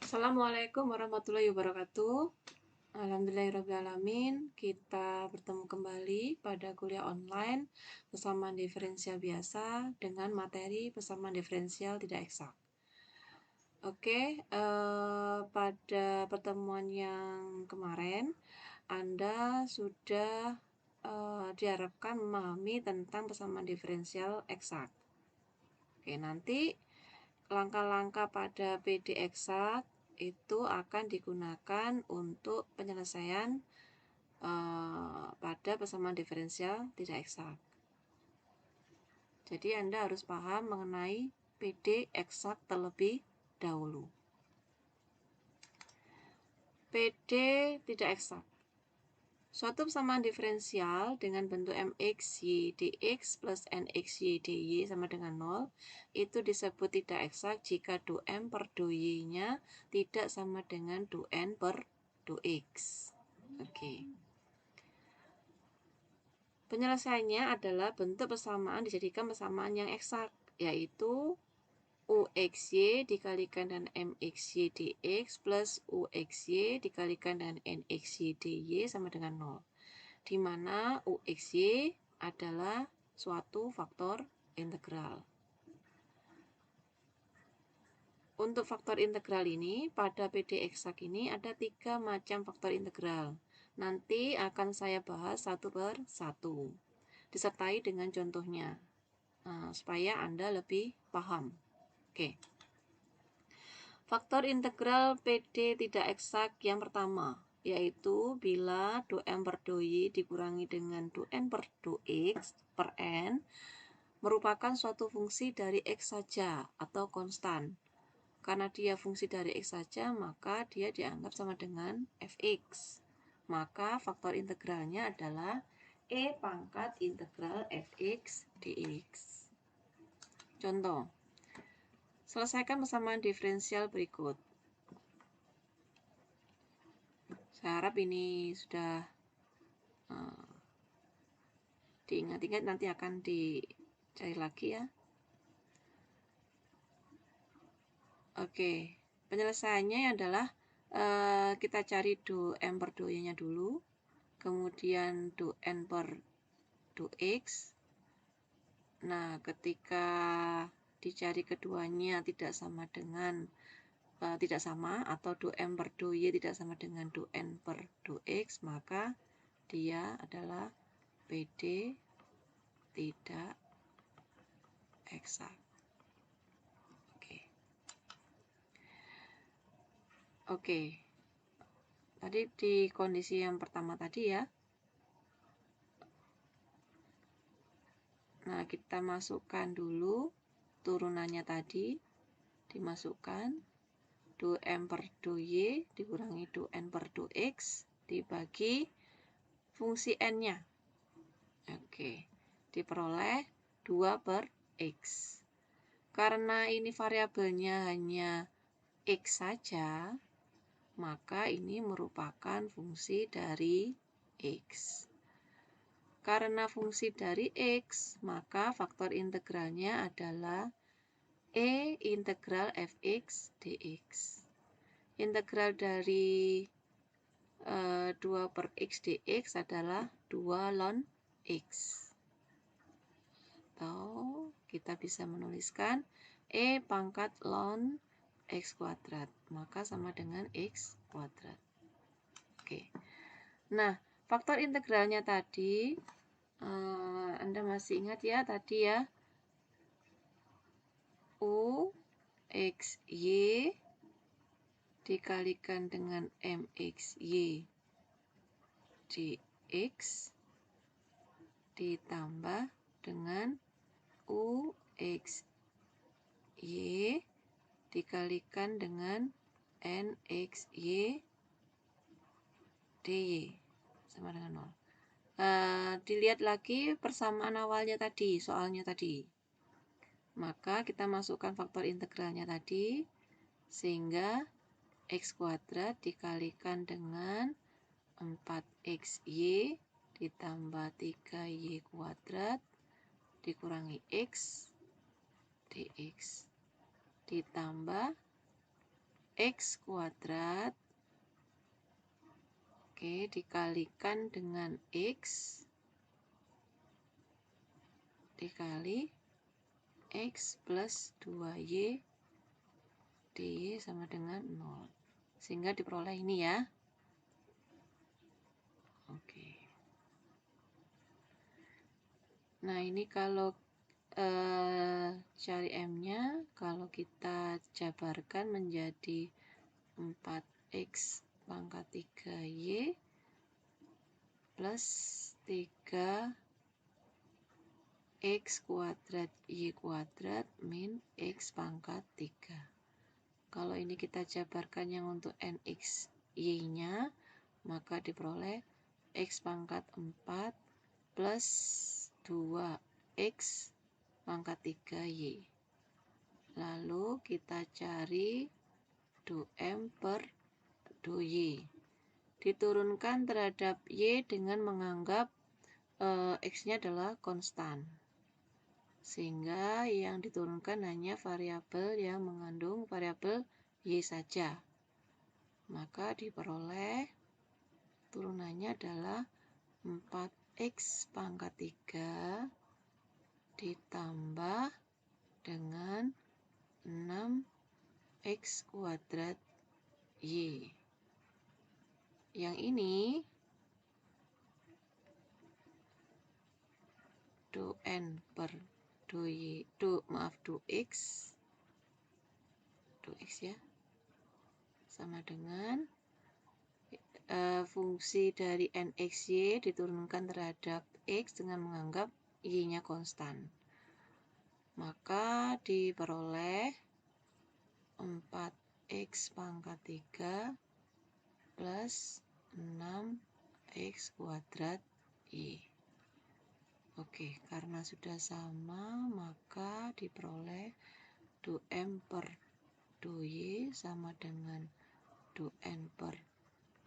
Assalamualaikum warahmatullahi wabarakatuh. Alhamdulillahirrahmanirrahim. Kita bertemu kembali pada kuliah online persamaan diferensial biasa dengan materi persamaan diferensial tidak eksak. Oke, pada pertemuan yang kemarin Anda sudah diharapkan memahami tentang persamaan diferensial eksak. Oke, nanti langkah-langkah pada PD eksak itu akan digunakan untuk penyelesaian pada persamaan diferensial tidak eksak. Jadi Anda harus paham mengenai PD eksak terlebih dahulu. PD tidak eksak. Suatu persamaan diferensial dengan bentuk mx y dx plus nx y dy sama dengan 0 itu disebut tidak eksak jika do m per do y-nya tidak sama dengan do n per do x. Oke. Penyelesaiannya adalah bentuk persamaan dijadikan persamaan yang eksak, yaitu uxy dikalikan dengan mxy dx plus uxy dikalikan dengan nxy dy sama dengan 0, di mana uxy adalah suatu faktor integral. Untuk faktor integral ini, pada PD eksak ini ada 3 macam faktor integral. Nanti akan saya bahas satu per satu, disertai dengan contohnya, supaya Anda lebih paham. Oke. Faktor integral PD tidak eksak yang pertama, yaitu bila do m per do y dikurangi dengan do n per do x per n merupakan suatu fungsi dari x saja atau konstan. Karena dia fungsi dari x saja, maka dia dianggap sama dengan fx. Maka faktor integralnya adalah e pangkat integral fx dx. Contoh. Selesaikan persamaan diferensial berikut. Saya harap ini sudah diingat-ingat, nanti akan dicari lagi ya. Oke, penyelesaiannya adalah kita cari do m per do y-nya dulu, kemudian do n per do x. Nah, ketika dicari keduanya tidak sama atau do m per do y tidak sama dengan do n per do x, maka dia adalah PD tidak eksak. Oke. Tadi di kondisi yang pertama tadi ya. Nah, kita masukkan dulu turunannya tadi, dimasukkan do m per do y dikurangi do n per do x dibagi fungsi n-nya. Oke, diperoleh 2 per x. Karena ini variabelnya hanya x saja, maka ini merupakan fungsi dari x. Karena fungsi dari x, maka faktor integralnya adalah e integral fx dx. Integral dari 2 per x dx adalah 2 ln x. Atau kita bisa menuliskan e pangkat ln x kuadrat, maka sama dengan x kuadrat. Oke. Nah, faktor integralnya tadi, Anda masih ingat ya tadi ya, u x y dikalikan dengan mx y dx ditambah dengan u x y dikalikan dengan nx y dy sama dengan 0. Dilihat lagi persamaan awalnya tadi, soalnya tadi. Maka kita masukkan faktor integralnya tadi, sehingga x kuadrat dikalikan dengan 4xy ditambah 3y kuadrat dikurangi x dx ditambah X kuadrat, oke, dikalikan dengan X dikali X plus 2Y dy sama dengan 0. Sehingga diperoleh ini ya. Oke. Nah, ini kalau cari M-nya, kalau kita jabarkan menjadi 4X pangkat 3Y plus 3X kuadrat Y kuadrat min X pangkat 3. Kalau ini kita jabarkan yang untuk NX Y-nya, maka diperoleh X pangkat 4 plus 2X pangkat 3Y. Lalu kita cari do-M per do-Y. Diturunkan terhadap Y dengan menganggap X-nya adalah konstan. Sehingga yang diturunkan hanya variabel yang mengandung variabel Y saja. Maka diperoleh turunannya adalah 4X pangkat 3 ditambah dengan 6X kuadrat Y. Yang ini do N per do Y, do X ya, sama dengan fungsi dari NXY diturunkan terhadap X dengan menganggap Y-nya konstan. Maka diperoleh 4X pangkat 3 plus 6X kuadrat Y. Oke, karena sudah sama, maka diperoleh do M per do Y sama dengan do N per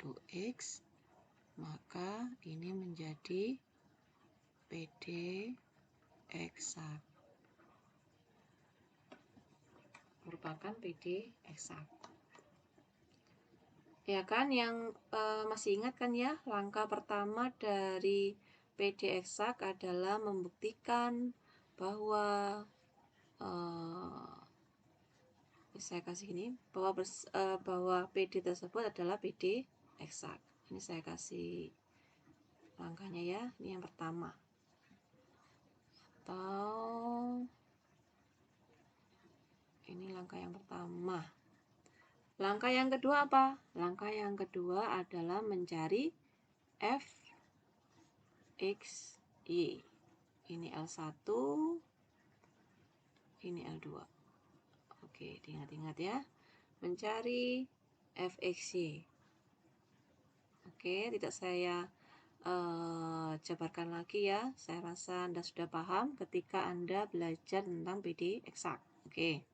do X. Maka ini menjadi PD eksak. Merupakan PD eksak. Ya kan, yang masih ingat kan ya, langkah pertama dari PD eksak adalah membuktikan bahwa saya kasih ini bahwa PD tersebut adalah PD eksak. Ini saya kasih langkahnya ya. Ini yang pertama. Atau ini langkah yang pertama. Langkah yang kedua apa? Langkah yang kedua adalah mencari f x y. Ini L1, ini L2. Oke, diingat-ingat ya. Mencari f x y. Oke, tidak saya jabarkan lagi ya. Saya rasa Anda sudah paham ketika Anda belajar tentang PD eksak. Oke.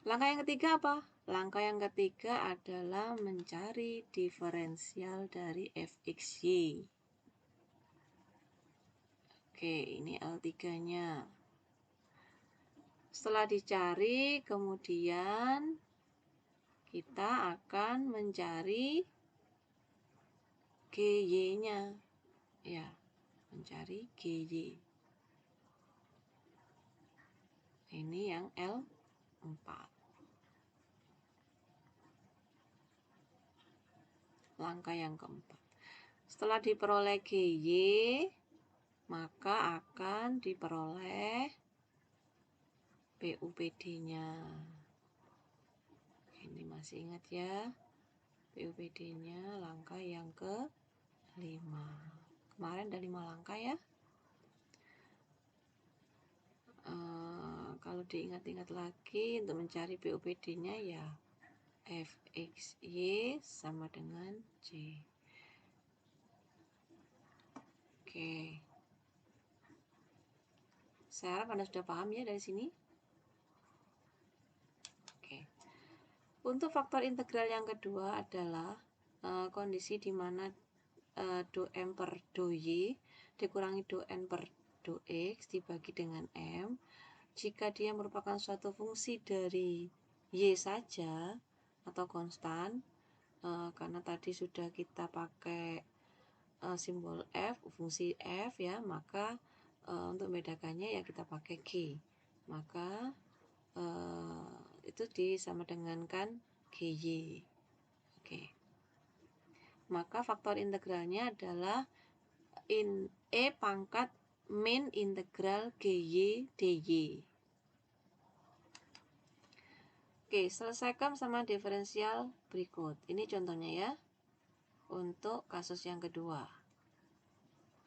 Langkah yang ketiga apa? Langkah yang ketiga adalah mencari diferensial dari fxy. Oke, ini L3-nya. Setelah dicari, kemudian kita akan mencari GY-nya. Ya, mencari GY. Ini yang L4. Langkah yang keempat. Setelah diperoleh GY, maka akan diperoleh PUPD-nya. Ini masih ingat ya, PUPD-nya langkah yang ke-5. Kemarin ada 5 langkah ya. Kalau diingat-ingat lagi untuk mencari PUPD-nya ya fxy sama dengan C. Oke. Saya harap Anda sudah paham ya dari sini. Oke. Untuk faktor integral yang kedua adalah kondisi di mana do M per do Y dikurangi do N per do X dibagi dengan M. Jika dia merupakan suatu fungsi dari Y saja atau konstan, karena tadi sudah kita pakai simbol F, fungsi F ya, maka untuk membedakannya ya kita pakai G. Maka itu disama dengankan GY. Oke. Maka faktor integralnya adalah E pangkat min integral GY DY. Oke, selesaikan sama diferensial berikut. Ini contohnya ya. Untuk kasus yang kedua.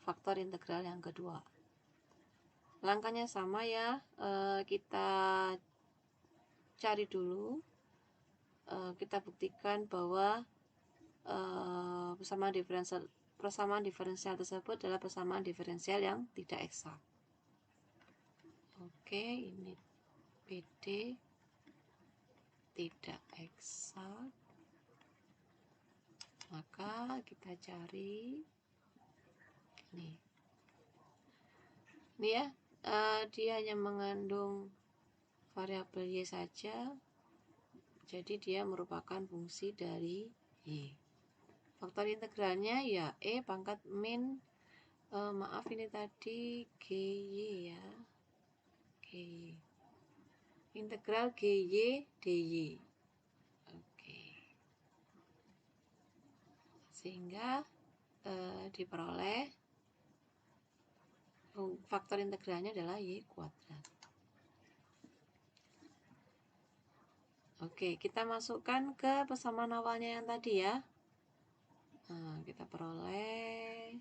Faktor integral yang kedua. Langkahnya sama ya. Kita cari dulu. Kita buktikan bahwa persamaan diferensial tersebut adalah persamaan diferensial yang tidak eksak. Oke, ini PD tidak eksak. Maka kita cari ini ya, dia hanya mengandung variabel Y saja, jadi dia merupakan fungsi dari Y. Faktor integralnya ya E pangkat min, maaf ini tadi GY ya, GY, integral GY DY. Oke, sehingga diperoleh faktor integralnya adalah Y kuadrat. Oke, kita masukkan ke persamaan awalnya yang tadi ya. Nah, kita peroleh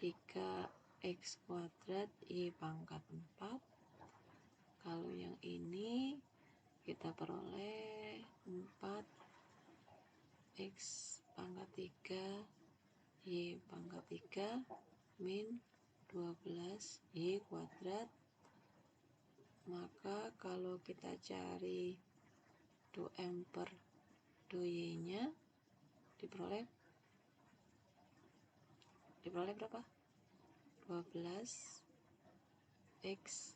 3x kuadrat Y pangkat 4. Kalau yang ini kita peroleh 4x pangkat 3 Y pangkat 3 min 12 Y kuadrat. Maka kalau kita cari 2M per 2Y nya diperoleh berapa? 12 x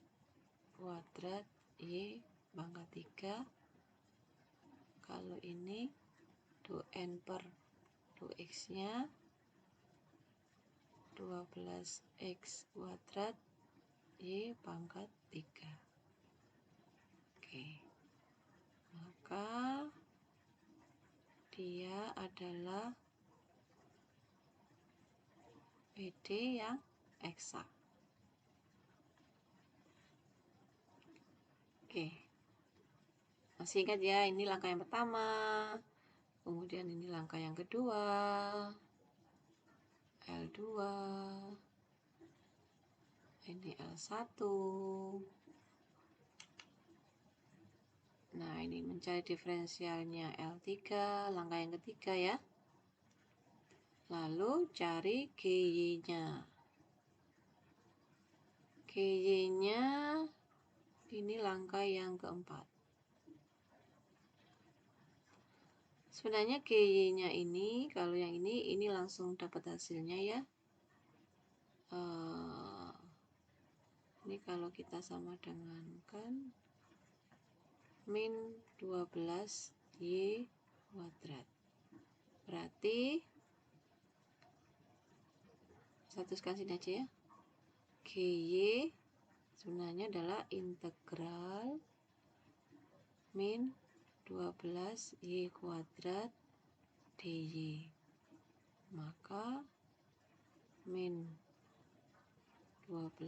kuadrat Y pangkat 3. Kalau ini 2N per 2x nya 12x kuadrat Y pangkat 3. Oke, maka dia adalah PD yang eksak. Oke, masih ingat ya, ini langkah yang pertama, kemudian ini langkah yang kedua, L2, ini L1. Nah, ini mencari diferensialnya L3, langkah yang ketiga ya. Lalu cari GY-nya. GY-nya ini langkah yang keempat. Sebenarnya GY-nya ini, kalau yang ini langsung dapat hasilnya ya. Ini kalau kita sama dengankan min 12 Y kuadrat. Berarti statuskan sini aja ya. GY sebenarnya adalah integral min 12 Y kuadrat DY. Maka min 12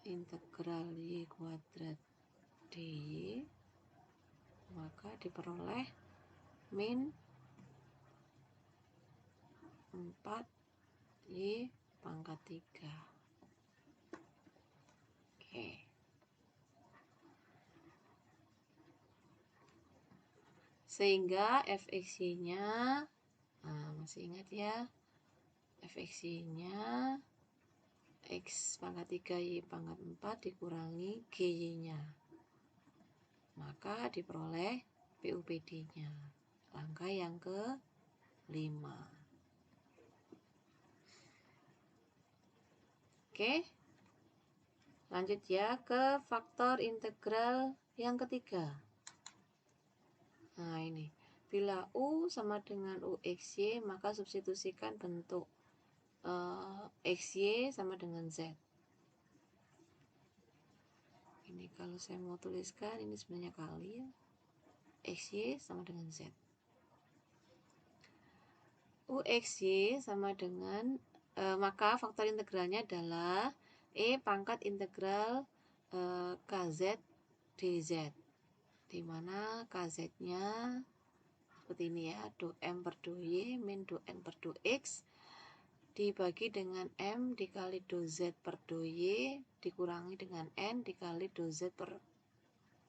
integral Y kuadrat DY, maka diperoleh min 4 Y pangkat 3. Oke. Sehingga fx-nya, masih ingat ya, fx-nya x pangkat 3 Y pangkat 4 dikurangi GY-nya. Maka diperoleh PUPD-nya. Langkah yang ke-5. Oke. Lanjut ya ke faktor integral yang ketiga. Nah ini, bila U sama dengan UXY, maka substitusikan bentuk XY sama dengan Z. Ini kalau saya mau tuliskan, ini sebenarnya kali ya, XY sama dengan Z. UXY sama dengan maka faktor integralnya adalah E pangkat integral KZ dz, di mana KZ nya seperti ini ya, do M per do Y min do N per do X dibagi dengan M dikali do Z per do Y dikurangi dengan N dikali do Z per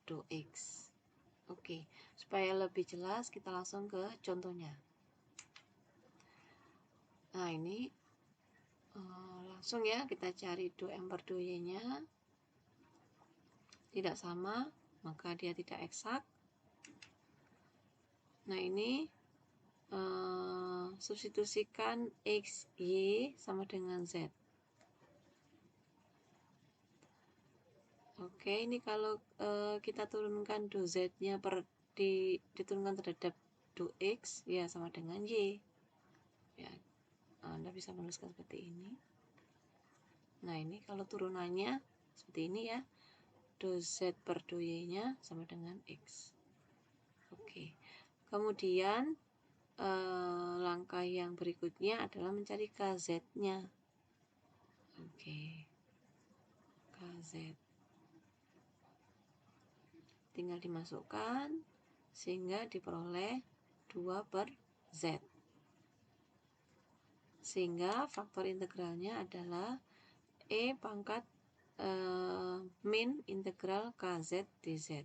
do X. Oke, supaya lebih jelas kita langsung ke contohnya. Nah ini langsung ya kita cari do M per do Y nya tidak sama, maka dia tidak eksak. Nah ini substitusikan X, Y sama dengan Z. Oke, ini kalau kita turunkan do Z nya diturunkan terhadap do X, ya sama dengan Y ya. Anda bisa menuliskan seperti ini. Nah ini kalau turunannya seperti ini ya, do Z per do Y nya sama dengan X. Oke, kemudian langkah yang berikutnya adalah mencari KZ nya. Oke, KZ tinggal dimasukkan sehingga diperoleh 2 per Z, sehingga faktor integralnya adalah E pangkat min integral KZ dz.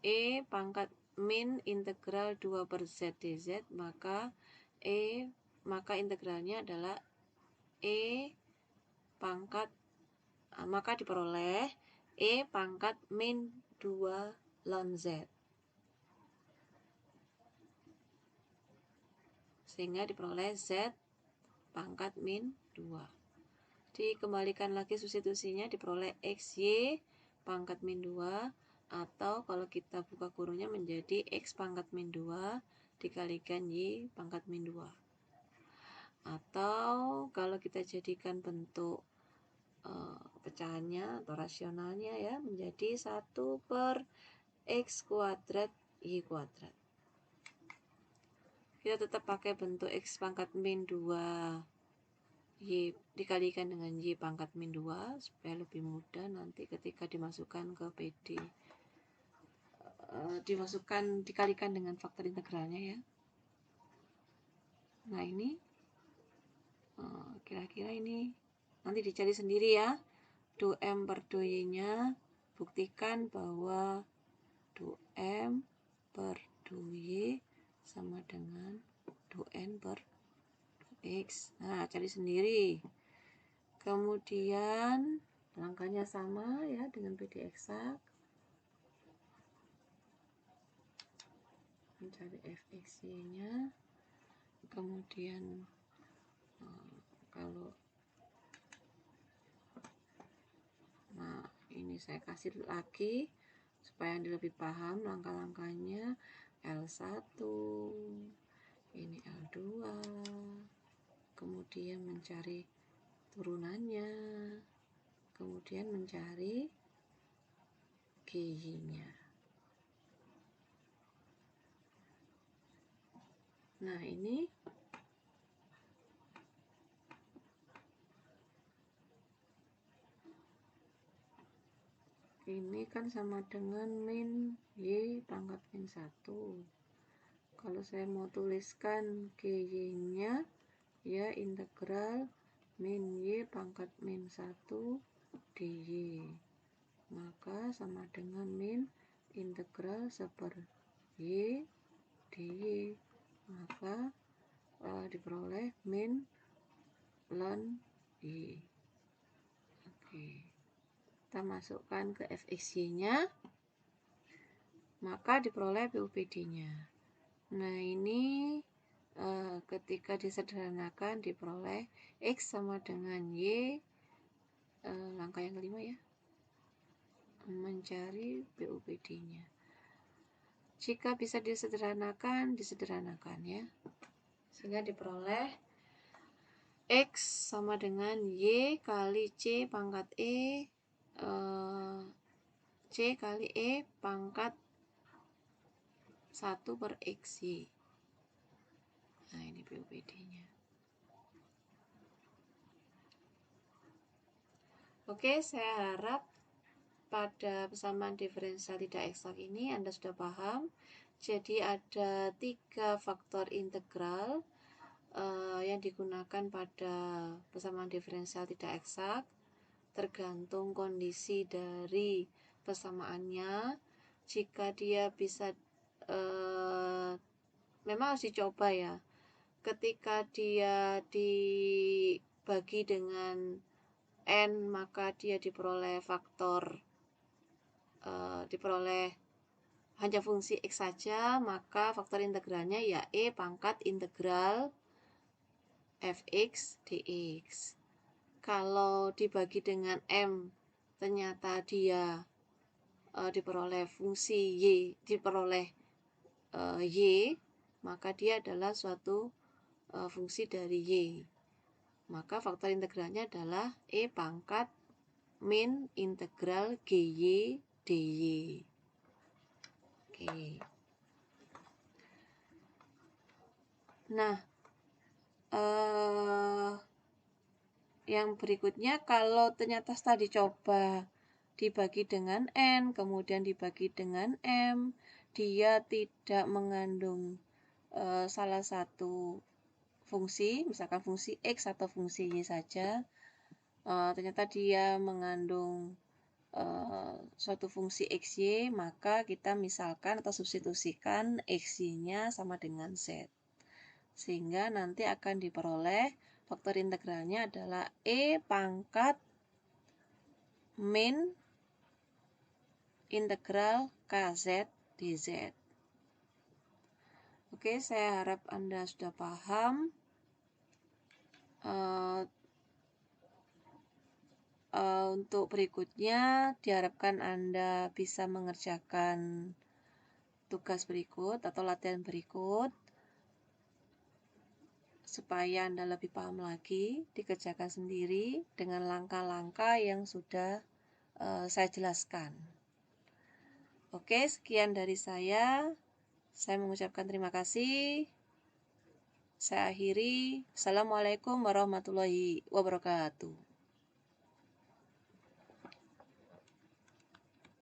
E pangkat min integral 2 per Z dz, maka integralnya adalah E pangkat maka diperoleh E pangkat min 2 ln Z, sehingga diperoleh Z pangkat min 2. Dikembalikan lagi substitusinya, diperoleh XY pangkat min 2, atau kalau kita buka kurungnya menjadi X pangkat min 2 dikalikan Y pangkat min 2. Atau kalau kita jadikan bentuk pecahannya atau rasionalnya ya, menjadi 1 per X kuadrat Y kuadrat. Kita tetap pakai bentuk X pangkat min 2 Y dikalikan dengan Y pangkat min 2 supaya lebih mudah nanti ketika dimasukkan ke PD, dikalikan dengan faktor integralnya ya. Nah ini kira-kira ini nanti dicari sendiri ya, do M per do Y nya. Buktikan bahwa do M per do Y sama dengan do N per X. Nah, cari sendiri. Kemudian langkahnya sama ya dengan PD eksak. Mencari fxy-nya. Kemudian ini saya kasih lagi supaya Anda lebih paham langkah-langkahnya. L1, ini L2, kemudian mencari turunannya, kemudian mencari GY-nya. Nah ini kan sama dengan min Y pangkat min 1. Kalau saya mau tuliskan GY-nya ya integral min Y pangkat min 1 dy, maka sama dengan min integral 1 per Y dy, maka diperoleh min ln Y. Oke, kita masukkan ke fxy-nya, maka diperoleh PUPD-nya. Nah ini ketika disederhanakan diperoleh X sama dengan Y langkah yang kelima ya, mencari BUPD-nya. Jika bisa disederhanakan ya, sehingga diperoleh X sama dengan Y kali C pangkat C kali E pangkat 1 per XY. Nah, ini BUPD-nya. Oke, saya harap pada persamaan diferensial tidak eksak ini Anda sudah paham. Jadi ada 3 faktor integral yang digunakan pada persamaan diferensial tidak eksak, tergantung kondisi dari persamaannya. Jika dia bisa memang harus dicoba ya, ketika dia dibagi dengan N maka dia diperoleh faktor diperoleh hanya fungsi X saja, maka faktor integralnya ya E pangkat integral fx dx. Kalau dibagi dengan M ternyata dia diperoleh fungsi Y, diperoleh Y, maka dia adalah suatu fungsi dari Y. Maka faktor integralnya adalah E pangkat min integral GY dy. Oke. Nah, yang berikutnya kalau ternyata setelah dicoba dibagi dengan N, kemudian dibagi dengan M, dia tidak mengandung salah satu fungsi, misalkan fungsi X atau fungsi Y saja, ternyata dia mengandung suatu fungsi XY, maka kita misalkan atau substitusikan XY-nya sama dengan Z. Sehingga nanti akan diperoleh faktor integralnya adalah E pangkat min integral KZ dz. Oke, saya harap Anda sudah paham. Untuk berikutnya diharapkan Anda bisa mengerjakan tugas berikut atau latihan berikut supaya Anda lebih paham lagi, dikerjakan sendiri dengan langkah-langkah yang sudah saya jelaskan. Oke, sekian dari saya. Saya mengucapkan terima kasih. Saya akhiri. Assalamualaikum warahmatullahi wabarakatuh.